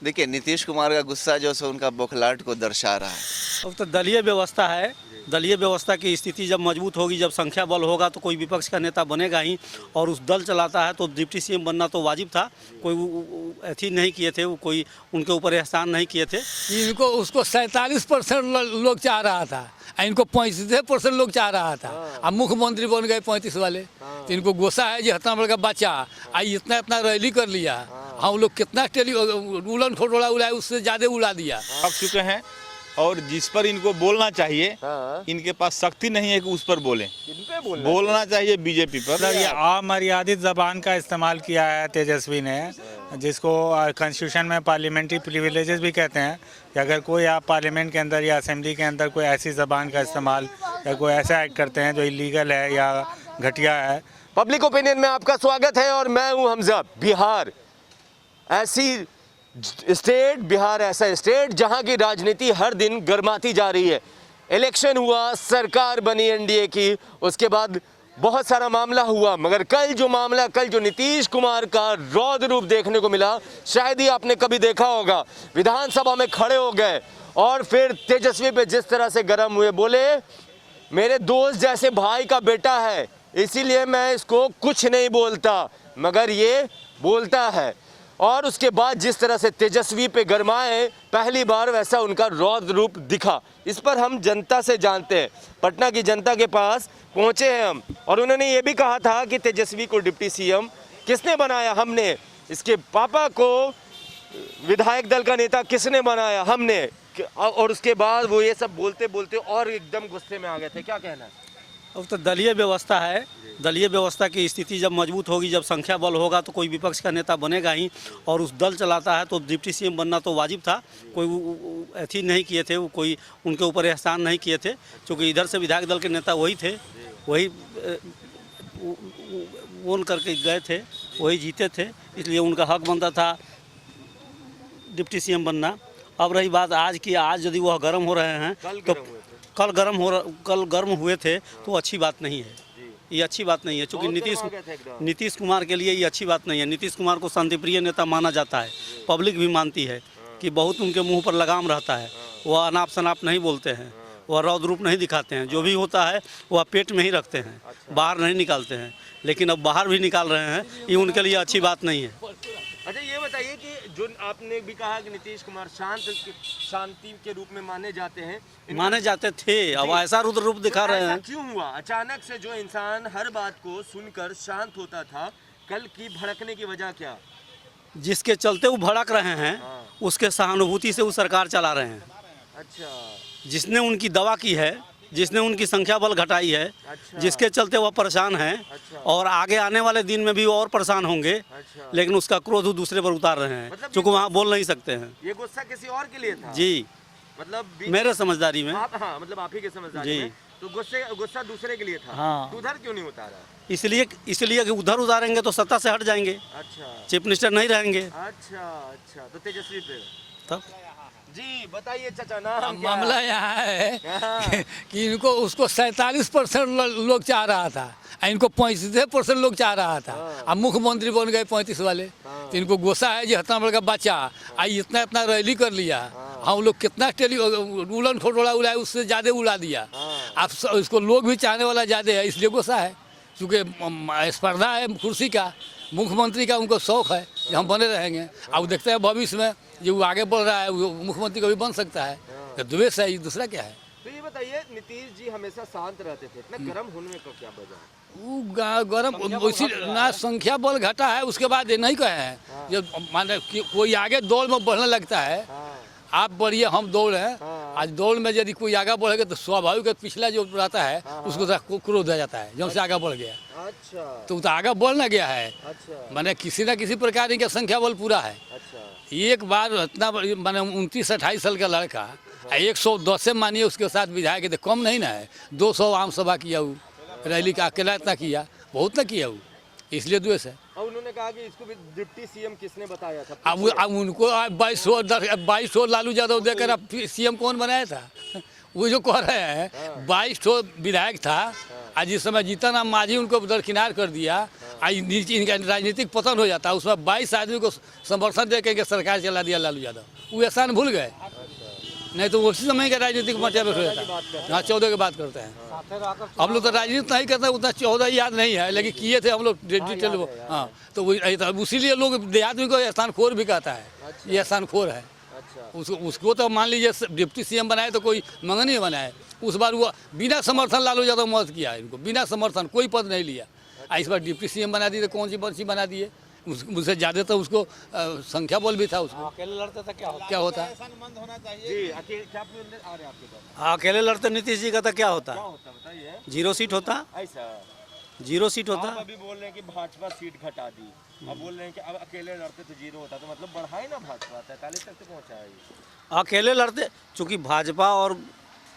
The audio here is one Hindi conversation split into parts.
देखिए, नीतीश कुमार का गुस्सा जो सो उनका बौखलाहट को दर्शा रहा है। अब तो दलीय व्यवस्था है। दलीय व्यवस्था की स्थिति जब मजबूत होगी, जब संख्या बल होगा तो कोई विपक्ष का नेता बनेगा ही। और उस दल चलाता है तो डिप्टी सीएम बनना तो वाजिब था। कोई अथी नहीं किए थे, वो कोई उनके ऊपर एहसान नहीं किए थे। इनको उसको 47% लोग चाह रहा था, इनको 35% लोग चाह रहा था। अब मुख्यमंत्री बन गए 35 वाले। तो इनको गुस्सा है जी, इतना बड़ा बच्चा आई इतना इतना रैली कर लिया। हम लोग कितना उड़न खटोला उड़ाए, उससे ज़्यादा उड़ा दिया। भाग चुके हैं और जिस पर इनको बोलना चाहिए इनके पास शक्ति नहीं है कि उस पर बोलें। बोलना चाहिए बीजेपी पर। ये अमर्यादित जबान का इस्तेमाल किया है तेजस्वी ने, जिसको कॉन्स्टिट्यूशन में पार्लियामेंट्री प्रिविलेजेस भी कहते हैं कि अगर कोई आप पार्लियामेंट के अंदर या असेंबली के अंदर कोई ऐसी जबान का इस्तेमाल या कोई ऐसा एक्ट करते हैं जो इलीगल है या घटिया है। पब्लिक ओपिनियन में आपका स्वागत है और मैं हूं हमजा। बिहार ऐसी स्टेट, बिहार ऐसा स्टेट जहां की राजनीति हर दिन गर्माती जा रही है। इलेक्शन हुआ, सरकार बनी एनडीए की, उसके बाद बहुत सारा मामला हुआ, मगर कल जो नीतीश कुमार का रौद्र रूप देखने को मिला, शायद ही आपने कभी देखा होगा। विधानसभा में खड़े हो गए और फिर तेजस्वी पे जिस तरह से गर्म हुए, बोले मेरे दोस्त जैसे भाई का बेटा है, इसीलिए मैं इसको कुछ नहीं बोलता, मगर ये बोलता है। और उसके बाद जिस तरह से तेजस्वी पे गरमाए, पहली बार वैसा उनका रौद्र रूप दिखा। इस पर हम जनता से जानते हैं, पटना की जनता के पास पहुंचे हैं हम, और उन्होंने ये भी कहा था कि तेजस्वी को डिप्टी सीएम किसने बनाया? हमने। इसके पापा को विधायक दल का नेता किसने बनाया? हमने। और उसके बाद वो ये सब बोलते बोलते और एकदम गुस्से में आ गए थे। क्या कहना है? अब तो दलीय व्यवस्था है। दलीय व्यवस्था की स्थिति जब मजबूत होगी, जब संख्या बल होगा तो कोई विपक्ष का नेता बनेगा ही। और उस दल चलाता है तो डिप्टी सीएम बनना तो वाजिब था। कोई अथी नहीं किए थे, वो कोई उनके ऊपर एहसान नहीं किए थे, क्योंकि इधर से विधायक दल के नेता वही थे, वही वोट करके गए थे, वही जीते थे, इसलिए उनका हक बनता था डिप्टी सीएम बनना। अब रही बात आज की, आज यदि वह गर्म हो रहे हैं तो कल गर्म हुए थे तो अच्छी बात नहीं है। ये अच्छी बात नहीं है, क्योंकि नीतीश कुमार के लिए ये अच्छी बात नहीं है। नीतीश कुमार को शांतिप्रिय नेता माना जाता है, पब्लिक भी मानती है कि बहुत उनके मुंह पर लगाम रहता है। वह अनाप शनाप नहीं बोलते हैं, वह रौद्र रूप नहीं दिखाते हैं। जो भी होता है वह पेट में ही रखते हैं, बाहर नहीं निकालते हैं। लेकिन अब बाहर भी निकाल रहे हैं, ये उनके लिए अच्छी बात नहीं है। अच्छा, ये बताइए कि जो आपने भी कहा कि नीतीश कुमार शांति के रूप में माने जाते हैं, माने जाते थे, अब ऐसा रुद्र रूप दिखा रहे हैं। क्यों हुआ? अचानक से जो इंसान हर बात को सुनकर शांत होता था, कल की भड़कने की वजह क्या? जिसके चलते वो भड़क रहे हैं, उसके सहानुभूति से वो सरकार चला रहे हैं। अच्छा। जिसने उनकी दवा की है, जिसने उनकी संख्या बल घटाई है, अच्छा। जिसके चलते वह परेशान हैं। अच्छा। और आगे आने वाले दिन में भी वो और परेशान होंगे। अच्छा। लेकिन उसका क्रोध वो दूसरे पर उतार रहे हैं, मतलब क्योंकि वहाँ बोल नहीं सकते हैं। ये गुस्सा किसी और के लिए था? जी, मतलब मेरे समझदारी में। हाँ, मतलब आप ही के समझदारी जी। में। तो गुस्सा दूसरे के लिए था। हाँ। तो उधर क्यों नहीं उतारा? इसलिए कि उधर उतारेंगे तो सत्ता से हट जाएंगे, अच्छा। चीफ मिनिस्टर नहीं रहेंगे। अच्छा, तो तेजस्वी पे तब जी बताइए चाचा, नाम क्या? मामला यहाँ है कि इनको उसको 47% लोग चाह रहा था, इनको 35% लोग चाह रहा था। अब मुख्यमंत्री बन गए 35 वाले। तो इनको गुस्सा है जी, इतना बड़ा बच्चा आई इतना इतना रैली कर लिया। हम लोग कितना उड़न खटोला उड़ाए, उससे ज़्यादा उड़ा दिया। अब इसको लोग भी चाहने वाला ज़्यादा है, इसलिए गुस्सा है। क्योंकि स्पर्धा है कुर्सी का, मुख्यमंत्री का उनको शौक है कि हम बने रहेंगे। अब देखते हैं भविष्य में जो वो आगे बढ़ रहा है, वो मुख्यमंत्री कभी बन सकता है। तो द्वेष है, ये दूसरा क्या है? तो ये बताइए, नीतीश जी हमेशा शांत रहते थे, इतना गर्म होने का क्या वजह? वो गरम उसी ना संख्या बल घटा है, उसके बाद ये नहीं कहे हैं जो माने कोई आगे दौड़ में बढ़ने लगता है। आप बढ़िए, हम दौड़ हैं। आज दौड़ में यदि कोई आगे बढ़ेगा तो स्वाभाविक पिछला जो रहता है उसको क्रोध आ जाता है, जब से आगे बढ़ गया। अच्छा। तो आगे बढ़ना गया है। अच्छा। माने किसी न किसी प्रकार की संख्या बल पूरा है। अच्छा। एक बार इतना माने 29-28 साल का लड़का 110 से मानिए उसके साथ विधायक है, तो कम नहीं ना है। 200 आम सभा किया, वो रैली का अकेला इतना किया, बहुत ना किया वो, इसलिए द्वेष है। और उन्होंने कहा कि इसको भी डिप्टी सीएम किसने बताया था? अब उनको 2200 लालू यादव देकर अब सीएम कौन बनाया था? वो जो कह रहे हैं 22 विधायक था, आज जिस समय जीतन राम मांझी उनको दरकिनार कर दिया। नीचे इनका राजनीतिक पतन हो जाता, उसमें 22 आदमी को समर्थन दे के सरकार चला दिया लालू यादव, वो एहसान भूल गए। नहीं तो उसी समय का राजनीतिक मचा में हो जाता। हाँ 14 की बात करते हैं हम लोग, तो राजनीति नहीं करते उतना, 14 याद नहीं है लेकिन किए थे हम लोग डिजिटल। हाँ तो उसीलिए लोग देहात में को एहसान खोर भी कहता है, ये एहसान खोर है। उसको तो मान लीजिए डिप्टी सीएम बनाए तो कोई मंगनी बनाए, उस बार वो बिना समर्थन लालू यादव मदद किया है इनको, बिना समर्थन कोई पद नहीं लिया। इस बार डिप्टी सीएम बना दिए तो कौन सी बंसी बना दिए, मुझसे ज़्यादा तो उसको संख्या बल भी था उसको। अकेले लड़ते तो क्या होता अकेले लड़ते नीतीश जी का तो क्या होता, 0 सीट होता, ऐसा 0 सीट होता। आप अभी बोल रहे हैं कि भाजपा सीट घटा दी, अब बोल रहे हैं कि अब अकेले लड़ते तो 0 होता, तो मतलब बढ़ाए ना भाजपा 43 तक तो पहुंचा। अकेले लड़ते, चूंकि भाजपा और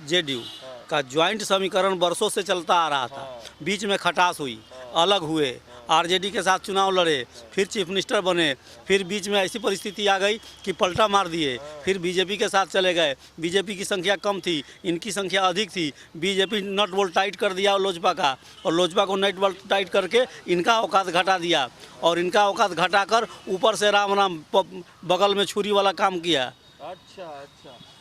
जेडीयू का ज्वाइंट समीकरण वर्षों से चलता आ रहा था, बीच में खटास हुई, अलग हुए, आरजेडी के साथ चुनाव लड़े, फिर चीफ मिनिस्टर बने, फिर बीच में ऐसी परिस्थिति आ गई कि पलटा मार दिए, फिर बीजेपी के साथ चले गए। बीजेपी की संख्या कम थी, इनकी संख्या अधिक थी, बीजेपी नट बोल्ट टाइट कर दिया लोजपा का, और लोजपा को नट बोल्ट टाइट करके इनका औकात घटा दिया, और इनका औकात घटाकर ऊपर से राम राम बगल में छुरी वाला काम किया। अच्छा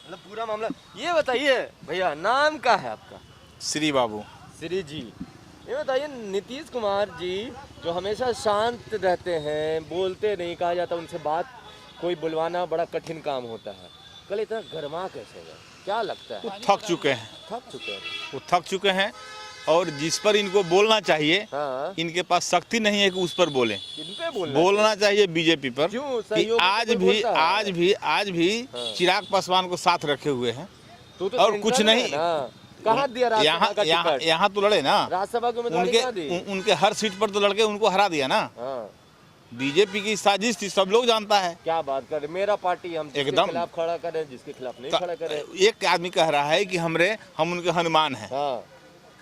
मतलब पूरा मामला। ये बताइए भैया, नाम क्या है आपका? श्री बाबू। श्री जी, ये बताइए नीतीश कुमार जी जो हमेशा शांत रहते हैं, बोलते नहीं, कहा जाता उनसे बात कोई बुलवाना बड़ा कठिन काम होता है, कल इतना गर्मा कैसे गए, क्या लगता है? वो थक चुके हैं, वो वो थक चुके हैं, और जिस पर इनको बोलना चाहिए हाँ। इनके पास शक्ति नहीं है कि उस पर बोलें। किन पे बोलना चाहिए बीजेपी पर क्यों? कि सहयोगी आज कोई भी बोलता है? आज भी चिराग पासवान को साथ रखे हुए हैं, तो और कुछ सेंट्रल नहीं। है ना। कहाँ दिया राज्यसभा का टिकट? यहाँ तो लड़े ना, राज्यसभा की उम्मीदवारी कहाँ दी? उनके हर सीट पर तो लड़के उनको हरा दिया ना। हाँ। बीजेपी की साजिश थी, सब लोग जानता है। क्या बात कर रहे, मेरा पार्टी हम जिसके एकदम। खिलाफ खड़ा करें, जिसके खिलाफ नहीं खड़ा करें। एक आदमी कह रहा है कि हम उनके हनुमान हैं। हाँ।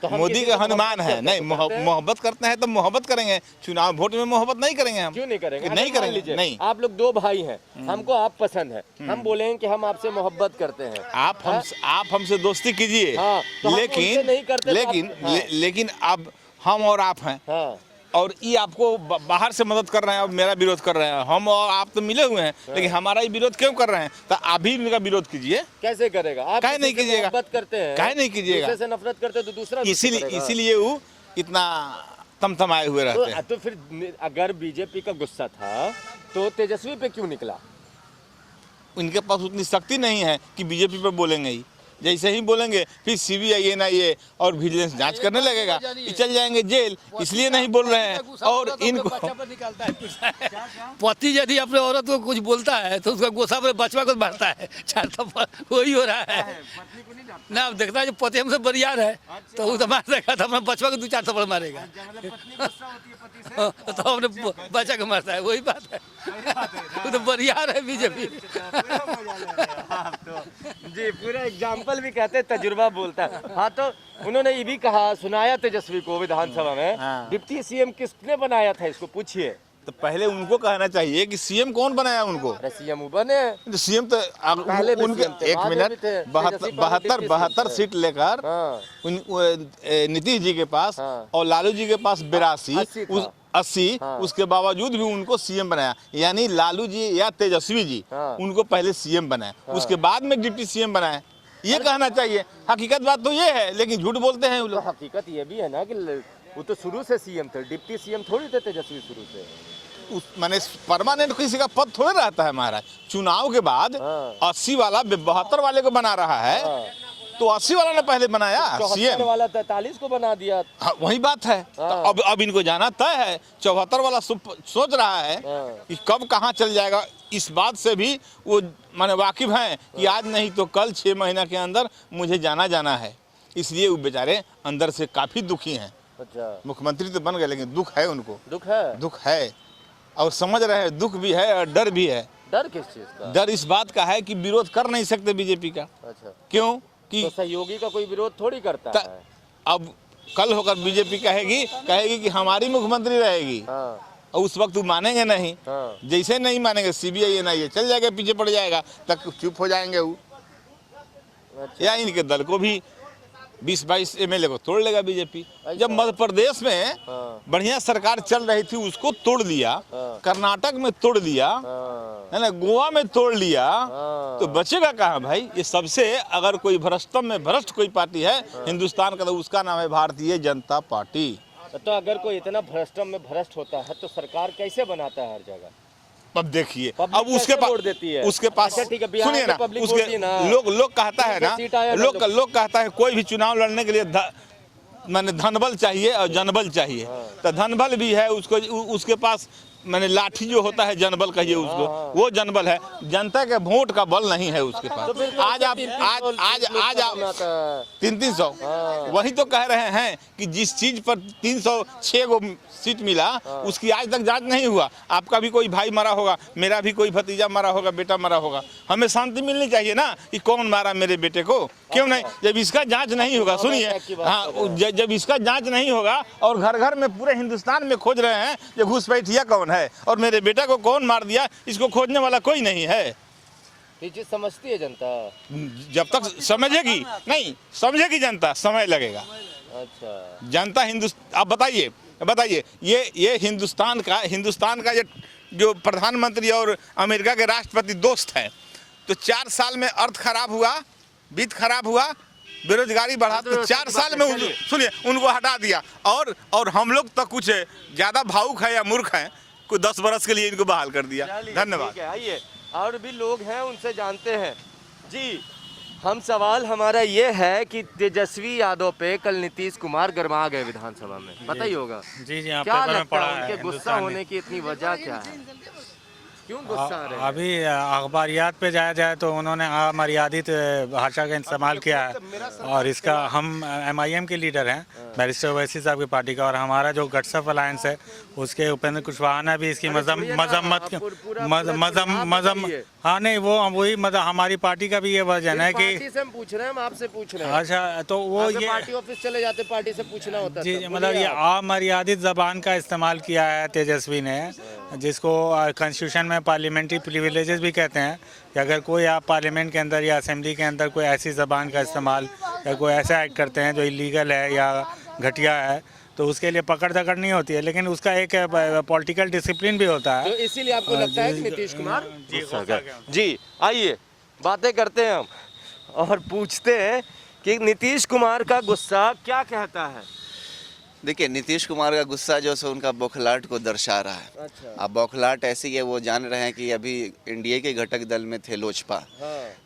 तो हम मोदी किसी का से हनुमान है। नहीं, मोहब्बत करते हैं तो मोहब्बत करेंगे, चुनाव वोट में मोहब्बत नहीं करेंगे हम। क्यों नहीं करेंगे? नहीं मान करेंगे, लीजिए, नहीं। आप लोग 2 भाई हैं, हमको आप पसंद है, हम बोलेंगे कि हम आपसे मोहब्बत करते हैं, आप हमसे दोस्ती कीजिए। हाँ, तो हम उनसे नहीं करते तो आप- लेकिन अब हम और आप हैं, हाँ। और ये आपको बाहर से मदद कर रहे हैं और मेरा विरोध कर रहे हैं। हम और आप तो मिले हुए हैं, लेकिन हमारा ही विरोध क्यों कर रहे हैं? तो आप भी इनका विरोध कीजिए। कैसे करेगा? आप काहे नहीं किसी से कीजिएगा? मोहब्बत करते हैं, काहे नहीं कीजिएगा? दूसरे से नफरत करते हैं तो दूसरा दूसरे करेगा। इसीलिए वो इतना तमतमाए हुए रहते हैं। तो फिर अगर बीजेपी का गुस्सा था तो तेजस्वी पे क्यों निकला? उनके पास उतनी शक्ति नहीं है कि बीजेपी पर बोलेंगे ही। जैसे ही बोलेंगे फिर सीबीआई एनआईए और विजिलेंस जांच करने लगेगा, ये चल जाएंगे जेल, इसलिए नहीं बोल रहे हैं। और इनको पति यदि अपने औरत को कुछ बोलता है तो उसका गुस्सा अपने बचवा को मारता है, वही हो रहा है ना। अब देखता है जो पति हमसे बरियार है तो वो तो मार देगा, तो अपना बचवा को 2-4 थप्पड़ मारेगा, तो अपने बच्चा को मारता है, वही बात है। वो तो बरियार है बीजेपी। जी, पूरा एग्जाम्पल भी कहते हैं, तजुर्बा बोलता है। हाँ, तो उन्होंने ये भी कहा, सुनाया तेजस्वी को विधानसभा में, डिप्टी सीएम किसने बनाया था, इसको पूछिए। तो पहले उनको कहना चाहिए कि सीएम कौन बनाया उनको। अरे सीएम बने, तो सीएम तो पहले भी उनके CM थे, 1 बाद में मिनट भी थे। 72 सीट लेकर हाँ। नीतीश जी के पास हाँ। और लालू जी के पास 82, 80, हाँ। उसके बावजूद भी उनको सीएम बनाया। यानी लालू जी या तेजस्वी जी हाँ। उनको पहले सीएम बनाए, उसके बाद में डिप्टी सीएम बनाए, ये कहना चाहिए। हकीकत बात तो ये है, लेकिन झूठ बोलते हैं वो तो लोग। हकीकत ये भी है ना कि वो तो शुरू से सीएम थे, डिप्टी सीएम थोड़ी थे तेजस्वी शुरू से। माने परमानेंट किसी का पद थोड़े रहता है महाराज। चुनाव के बाद 80 वाला 72 वाले को बना रहा है, तो 80 वाला ने पहले बनाया 74 सीएम वाला 43 को बना दिया। हाँ, वही बात है। तो अब इनको जाना तय है। 74 वाला सोच रहा है कि कब कहाँ चल जाएगा। इस बात से भी वो माने वाकिफ हैं कि आज नहीं तो कल 6 महीना के अंदर मुझे जाना है। इसलिए वो बेचारे अंदर से काफी दुखी हैं। अच्छा, मुख्यमंत्री तो बन गए, लेकिन दुख है उनको, दुख है और समझ रहे हैं, दुख भी है और डर भी है। डर किस चीज का? डर इस बात का है कि विरोध कर नहीं सकते बीजेपी का। अच्छा, क्यों कि तो सहयोगी का कोई विरोध थोड़ी करता है। अब कल होकर बीजेपी कहेगी कि हमारी मुख्यमंत्री रहेगी, और उस वक्त वो मानेंगे नहीं। जैसे नहीं मानेंगे, सीबीआई एनआईए चल जाएगा, पीछे पड़ जाएगा, तक चुप हो जाएंगे वो। या इनके दल को भी 20-22 एमएलए को तोड़ लेगा बीजेपी। जब मध्य प्रदेश में बढ़िया सरकार चल रही थी उसको तोड़ दिया, कर्नाटक में तोड़ दिया, है ना, गोवा में तोड़ लिया, तो बचेगा कहाँ भाई? ये सबसे अगर कोई भ्रष्टम में भ्रष्ट कोई पार्टी है हिंदुस्तान का तो उसका नाम है भारतीय जनता पार्टी। तो अगर कोई इतना भ्रष्टम में भ्रष्ट होता है तो सरकार कैसे बनाता है हर जगह? अब देखिए, पब्लिक अब उसके कैसे पास वोट देती है? उसके पास अच्छा, ठीक है, बिहार सुनिए में ना, पब्लिक वोट दी ना। उसके लोग कहता है ना, सीट आया ना, लोग कहता है कोई भी चुनाव लड़ने के लिए मैंने धनबल चाहिए और जनबल चाहिए। तो धनबल भी है उसको, उसके पास मैंने लाठी जो होता है जनबल कहिए उसको, वो जनबल है। जनता के वोट का बल नहीं है उसके पास। आज आप 300 वही तो कह रहे हैं कि जिस चीज पर 306 गो सीट मिला उसकी आज तक जांच नहीं हुआ। आपका भी कोई भाई मरा होगा, मेरा भी कोई भतीजा मरा होगा, बेटा मरा होगा, हमें शांति मिलनी चाहिए ना कि कौन मारा मेरे बेटे को, क्यों नहीं? जब इसका जांच नहीं होगा, सुनिए, हाँ, जब इसका जांच नहीं होगा और घर घर में पूरे हिंदुस्तान में खोज रहे हैं कि घुसपैठिया कौन है और मेरे बेटा को कौन मार दिया, इसको खोजने वाला कोई नहीं है। ये चीज समझती है जनता? जब तक समझेगी नहीं, समझेगी जनता, समय लगेगा। अच्छा, जनता आप बताइए ये हिंदुस्तान का ये जो प्रधानमंत्री और अमेरिका के राष्ट्रपति दोस्त हैं, तो 4 साल में अर्थ खराब हुआ, वित्त खराब हुआ, बेरोजगारी बढ़ा, तो 4 साल में सुनिए उनको हटा दिया। और हम लोग तो कुछ ज्यादा भावुक है या मूर्ख हैं, कुछ 10 बरस के लिए इनको बहाल कर दिया। धन्यवाद। आइए, और भी लोग हैं उनसे जानते हैं जी। हम सवाल हमारा ये है कि तेजस्वी यादव पे कल नीतीश कुमार गरमा गए विधानसभा में, पता ही होगा। जी जी, हाँ, क्या पेपर में लगता पढ़ा है है उनके गुस्सा हिंदुस्तान होने की इतनी वजह क्या है? क्यों गुस्सा आ रहे हैं? अभी अखबारियात पे जाया जाए तो उन्होंने अमर्यादित भाषा का इस्तेमाल किया है, और इसका हम MIM के लीडर हैं, बैरिस्टर ओवैसी साहब की पार्टी का, और हमारा जो गट्सअप अलायंस है उसके उपेंद्र कुशवाहा ने भी इसकी मजम्मत हाँ नहीं, वो वही मतलब हमारी पार्टी का भी ये वर्जन है कि पार्टी से हम पूछ रहे हैं, हम आपसे पूछ रहे हैं। अच्छा, तो वो ये पार्टी ऑफिस चले जाते, पार्टी से पूछना होता जी, था। मतलब ये अमर्यादित जबान का इस्तेमाल किया है तेजस्वी ने, जिसको कॉन्स्टिट्यूशन में पार्लियामेंट्री प्रिविलेजेस भी कहते हैं कि अगर कोई आप पार्लियामेंट के अंदर या असेंबली के अंदर कोई ऐसी ज़बान का इस्तेमाल या कोई ऐसा एक्ट करते हैं जो इलीगल है या घटिया है, तो उसके लिए पकड़ दकड़ नहीं होती है, लेकिन उसका एक पॉलिटिकल डिसिप्लिन भी होता है। तो इसीलिए आपको लगता है कि नीतीश कुमार जी, आइए बातें करते हैं हम और पूछते हैं कि नीतीश कुमार का गुस्सा क्या कहता है। देखिए, नीतीश कुमार का गुस्सा जो है उनका बौखलाहट को दर्शा रहा है। अच्छा। अब बौखलाहट ऐसी है, वो जान रहे हैं कि अभी एनडीए के घटक दल में थे लोजपा,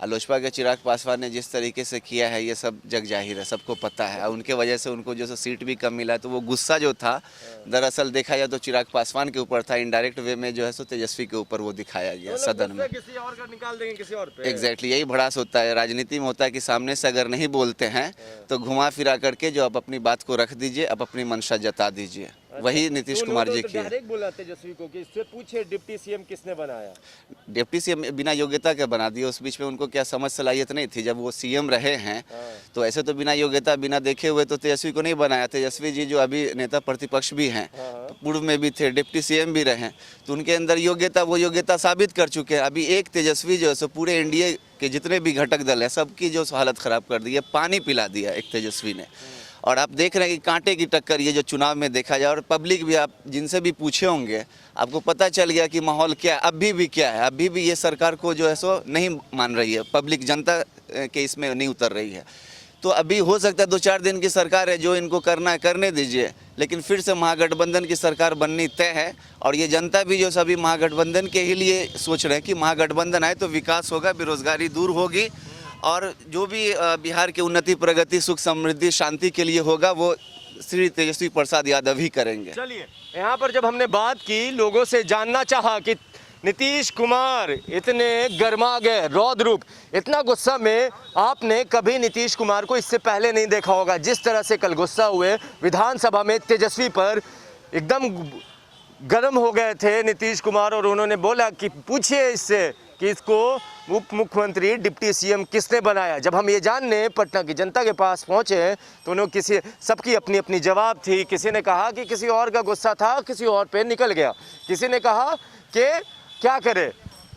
और लोजपा के चिराग पासवान ने जिस तरीके से किया है ये सब जग जाहिर है, सबको पता है, और उनके वजह से उनको जो सीट भी कम मिला, तो वो गुस्सा जो था दरअसल देखा जाए तो चिराग पासवान के ऊपर था, इनडायरेक्ट वे में जो है सो तेजस्वी के ऊपर वो दिखाया गया सदन में। किसी और का निकाल देंगे किसी और पे। एग्जैक्टली, यही भड़ास होता है राजनीति में, होता है कि सामने से अगर नहीं बोलते हैं तो घुमा फिरा करके जो आप अपनी बात को रख दीजिए, आप अपनी मंशा जता दीजिए। वही नीतीश कुमार जी की है। डायरेक्ट बोला तेजस्वी को कि इससे पूछे डिप्टी सीएम किसने बनाया। डिप्टी सीएम बिना योग्यता के बना दिया, उस बीच में उनको क्या समझ सलाहियत नहीं थी? जब वो सीएम रहे हैं तो ऐसे तो बिना योग्यता बिना देखे हुए तो तेजस्वी को नहीं बनाया। तेजस्वी जी जो अभी नेता प्रतिपक्ष भी हैं, पूर्व में भी थे, डिप्टी सीएम भी रहे, तो उनके अंदर योग्यता, वो योग्यता साबित कर चुके हैं। अभी एक तेजस्वी जो है सो पूरे एनडीए के जितने भी घटक दल है सबकी जो हालत ख़राब कर दी है, पानी पिला दिया एक तेजस्वी ने। और आप देख रहे हैं कि कांटे की टक्कर ये जो चुनाव में देखा जाए, और पब्लिक भी, आप जिनसे भी पूछे होंगे आपको पता चल गया कि माहौल क्या है, अभी भी क्या है। अभी भी ये सरकार को जो है सो नहीं मान रही है, पब्लिक जनता के इसमें नहीं उतर रही है। तो अभी हो सकता है 2-4 दिन की सरकार है, जो इनको करना है करने दीजिए, लेकिन फिर से महागठबंधन की सरकार बननी तय है। और ये जनता भी जो सभी महागठबंधन के ही लिए सोच रहे हैं कि महागठबंधन आए तो विकास होगा, बेरोजगारी दूर होगी, और जो भी बिहार की उन्नति, प्रगति, सुख, समृद्धि, शांति के लिए होगा वो श्री तेजस्वी प्रसाद यादव ही करेंगे। चलिए, यहाँ पर जब हमने बात की, लोगों से जानना चाहा कि नीतीश कुमार इतने गर्मा गए, रौद्रुक, इतना गुस्सा में आपने कभी नीतीश कुमार को इससे पहले नहीं देखा होगा। जिस तरह से कल गुस्सा हुए विधानसभा में तेजस्वी पर, एकदम गर्म हो गए थे नीतीश कुमार, और उन्होंने बोला कि पूछिए इससे कि इसको उप मुख्यमंत्री, डिप्टी सीएम किसने बनाया। जब हम ये जानने पटना की जनता के पास पहुंचे तो उन्होंने सबकी अपनी अपनी जवाब थी। किसी ने कहा कि किसी और का गुस्सा था, किसी और पे निकल गया। किसी ने कहा कि क्या करे,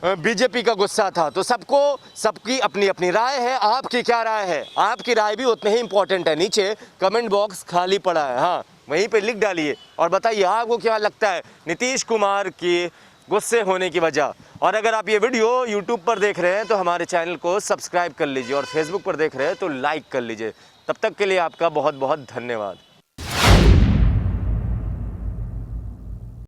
बीजेपी का गुस्सा था। तो सबकी अपनी अपनी राय है। आपकी क्या राय है? आपकी राय भी उतनी ही इंपॉर्टेंट है। नीचे कमेंट बॉक्स खाली पड़ा है, हाँ वहीं पे लिख डालिए और बताइए आपको क्या लगता है नीतीश कुमार के गुस्से होने की वजह। और अगर आप ये वीडियो यूट्यूब पर देख रहे हैं तो हमारे चैनल को सब्सक्राइब कर लीजिए और फेसबुक पर देख रहे हैं तो लाइक कर लीजिए। तब तक के लिए आपका बहुत बहुत धन्यवाद।